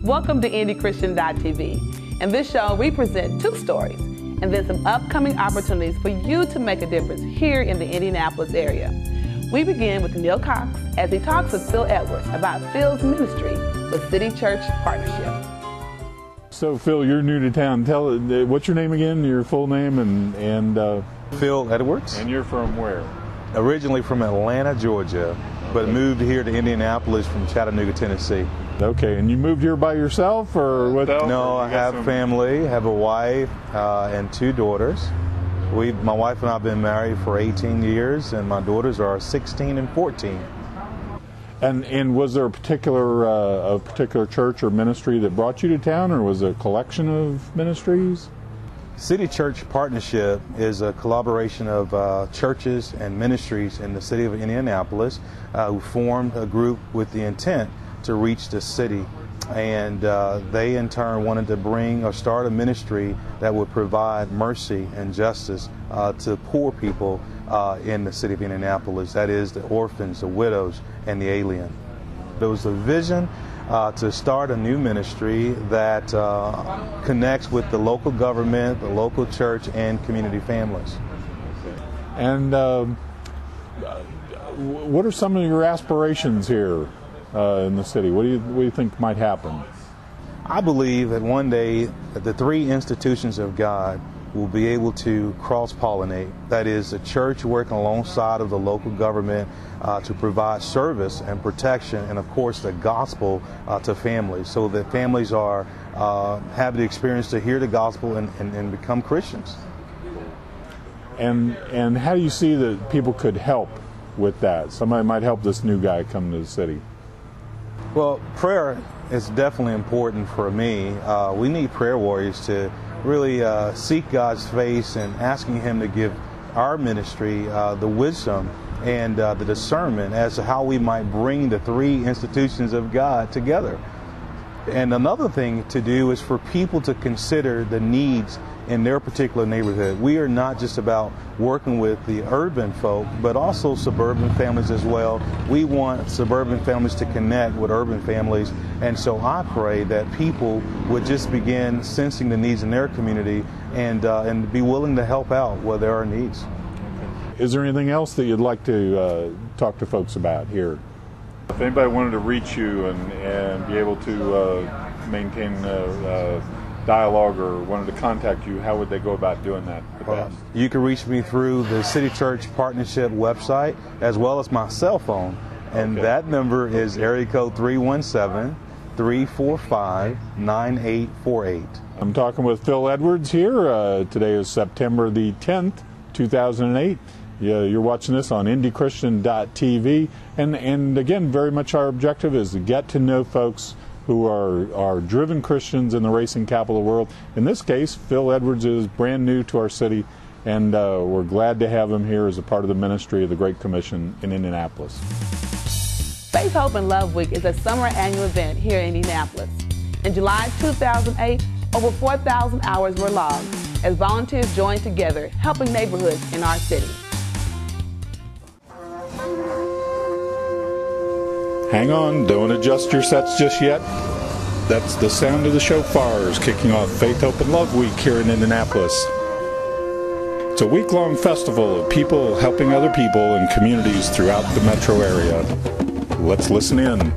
Welcome to IndyChristian.tv. In this show, we present two stories and then some upcoming opportunities for you to make a difference here in the Indianapolis area. We begin with Neil Cox as he talks with Phil Edwards about Phil's ministry with City Church Partnership. So, Phil, you're new to town. Tell what's your name again? Your full name and Phil Edwards. And you're from where? Originally from Atlanta, Georgia, but moved here to Indianapolis from Chattanooga, Tennessee. Okay, and you moved here by yourself, or what? No, I have family. Have a wife and two daughters. My wife and I have been married for 18 years, and my daughters are 16 and 14. And was there a particular church or ministry that brought you to town, or was it a collection of ministries? City Church Partnership is a collaboration of churches and ministries in the city of Indianapolis who formed a group with the intent to reach the city. And they in turn wanted to bring or start a ministry that would provide mercy and justice to poor people in the city of Indianapolis. That is the orphans, the widows, and the alien. There was a vision to start a new ministry that connects with the local government, the local church, and community families. And what are some of your aspirations here in the city? What do you think might happen? I believe that one day that the three institutions of God will be able to cross-pollinate. That is, the church working alongside of the local government to provide service and protection, and of course the gospel to families, so that families have the experience to hear the gospel and become Christians. And how do you see that people could help with that? Somebody might help this new guy come to the city. Well, prayer is definitely important for me. We need prayer warriors to really seek God's face and asking Him to give our ministry the wisdom and the discernment as to how we might bring the three institutions of God together. And another thing to do is for people to consider the needs in their particular neighborhood. We are not just about working with the urban folk, but also suburban families as well. We want suburban families to connect with urban families, and so I pray that people would just begin sensing the needs in their community and be willing to help out where there are needs. Is there anything else that you'd like to talk to folks about here? If anybody wanted to reach you and be able to maintain dialogue or wanted to contact you, how would they go about doing that the best? You can reach me through the City Church Partnership website as well as my cell phone, and that number is area code 317-345-9848. I'm talking with Phil Edwards here. Today is September the 10th, 2008. You're watching this on IndyChristian.tv, and again, very much our objective is to get to know folks who are driven Christians in the racing capital of the world. In this case, Phil Edwards is brand new to our city, and we're glad to have him here as a part of the ministry of the Great Commission in Indianapolis. Faith, Hope, and Love Week is a summer annual event here in Indianapolis. In July 2008, over 4,000 hours were logged as volunteers joined together, helping neighborhoods in our city. Hang on, don't adjust your sets just yet. That's the sound of the shofars kicking off Faith, Hope, and Love Week here in Indianapolis. It's a week-long festival of people helping other people in communities throughout the metro area. Let's listen in.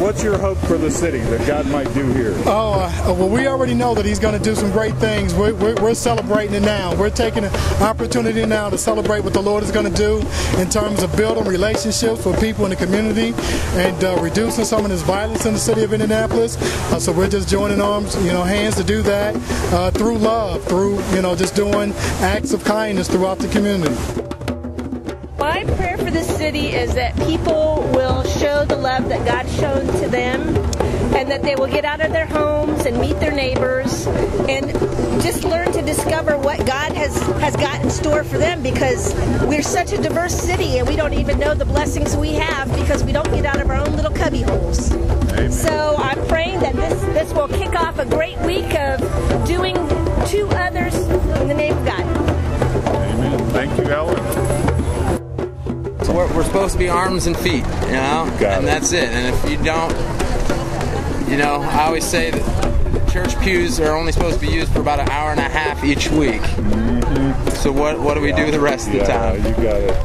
What's your hope for the city that God might do here? Well, we already know that He's going to do some great things. We're celebrating it now. We're taking an opportunity now to celebrate what the Lord is going to do in terms of building relationships with people in the community and reducing some of this violence in the city of Indianapolis. So we're just joining arms, hands to do that through love, through, just doing acts of kindness throughout the community. My prayer for this city is that people will show the love that God's shown to them, and that they will get out of their homes and meet their neighbors and just learn to discover what God has got in store for them, because we're such a diverse city and we don't even know the blessings we have because we don't get out of our own little cubby holes. Amen. So I'm praying that this will kick off a great week of doing to others in the name of God. Amen. Thank you, Ellen. So we're supposed to be arms and feet, and that's it. And if you don't, You know, I always say that church pews are only supposed to be used for about an hour and a half each week. Mm-hmm. So what do we do the rest of the time? You got it.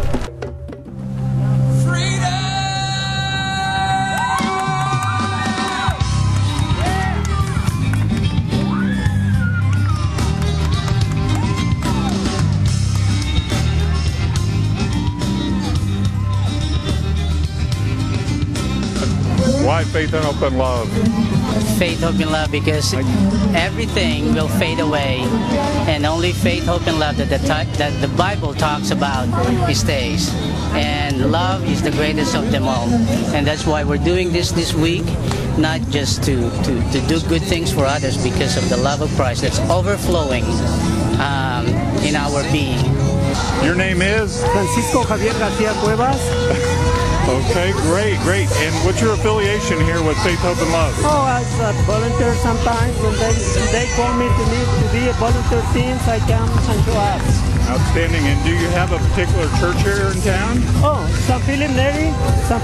Why Faith, Hope, and Love? Faith, Hope, and Love, because everything will fade away, and only faith, hope, and love that the Bible talks about stays. And love is the greatest of them all. And that's why we're doing this week, not just to do good things for others, because of the love of Christ that's overflowing in our being. Your name is? Francisco Javier Garcia Cuevas. Okay, great. And what's your affiliation here with Faith, Hope, and Love? Oh, as a volunteer sometimes. When they call me to be a volunteer since I come and show up. Outstanding. And do you have a particular church here in town? Oh, St. Philip Neri, St.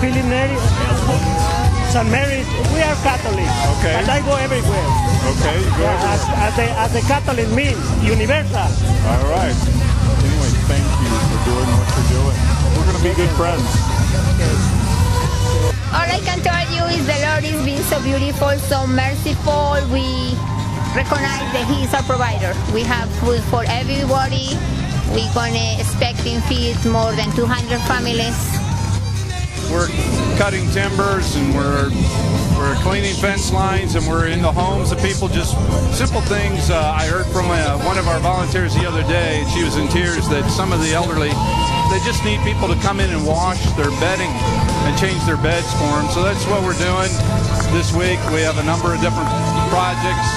Mary. We are Catholic. Okay. And I go everywhere. Okay, you go everywhere. As the Catholic means, universal. All right. Anyway, thank you for doing what you're doing. We're going to be good friends. All I can tell you is the Lord is being so beautiful, so merciful. We recognize that He is our provider. We have food for everybody. We're going to expect to feed more than 200 families. We're cutting timbers and we're cleaning fence lines and we're in the homes of people, just simple things. I heard from one of our volunteers the other day, and she was in tears, that some of the elderly, they just need people to come in and wash their bedding and change their beds for them. So that's what we're doing this week. We have a number of different projects,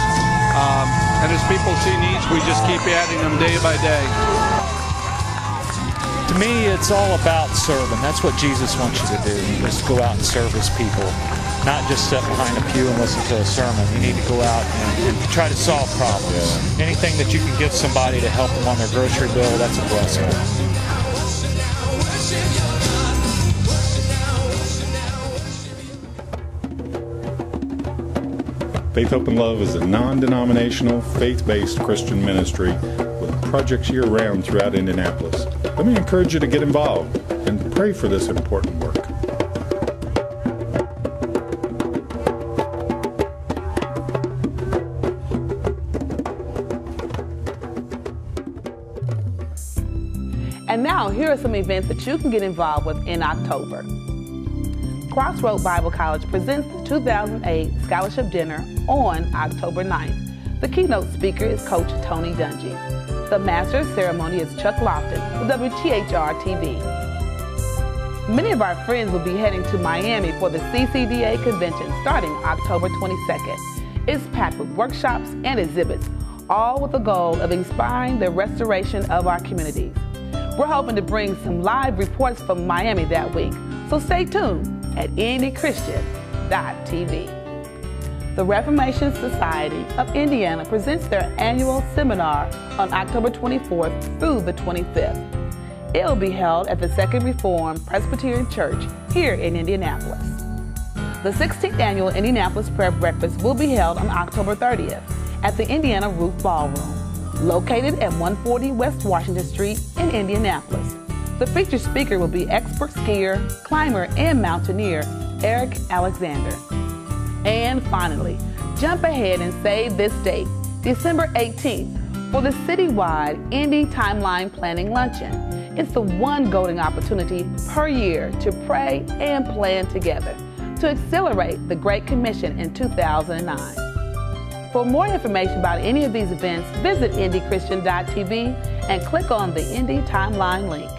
and as people see needs, we just keep adding them day by day. To me, it's all about serving. That's what Jesus wants you to do, is go out and serve His people. Not just sit behind a pew and listen to a sermon. You need to go out and try to solve problems. Yeah. Anything that you can give somebody to help them on their grocery bill, that's a blessing. Faith, Hope, and Love is a non-denominational, faith-based Christian ministry with projects year-round throughout Indianapolis. Let me encourage you to get involved and pray for this important work. And now, here are some events that you can get involved with in October. Crossroad Bible College presents the 2008 Scholarship Dinner on October 9th. The keynote speaker is Coach Tony Dungy. The Master's Ceremony is Chuck Lofton with WTHR-TV. Many of our friends will be heading to Miami for the CCDA convention starting October 22nd. It's packed with workshops and exhibits, all with the goal of inspiring the restoration of our communities. We're hoping to bring some live reports from Miami that week, so stay tuned at IndyChristian.tv. The Reformation Society of Indiana presents their annual seminar on October 24th through the 25th. It will be held at the Second Reformed Presbyterian Church here in Indianapolis. The 16th annual Indianapolis Prayer Breakfast will be held on October 30th at the Indiana Roof Ballroom, located at 140 West Washington Street in Indianapolis. The featured speaker will be expert skier, climber, and mountaineer Eric Alexander. And finally, jump ahead and save this date, December 18th, for the citywide Indy Timeline Planning Luncheon. It's the one golden opportunity per year to pray and plan together to accelerate the Great Commission in 2009. For more information about any of these events, visit IndyChristian.tv and click on the Indy Timeline link.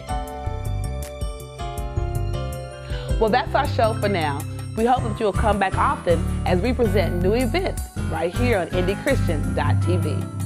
Well, that's our show for now. We hope that you'll come back often as we present new events right here on IndyChristian.tv.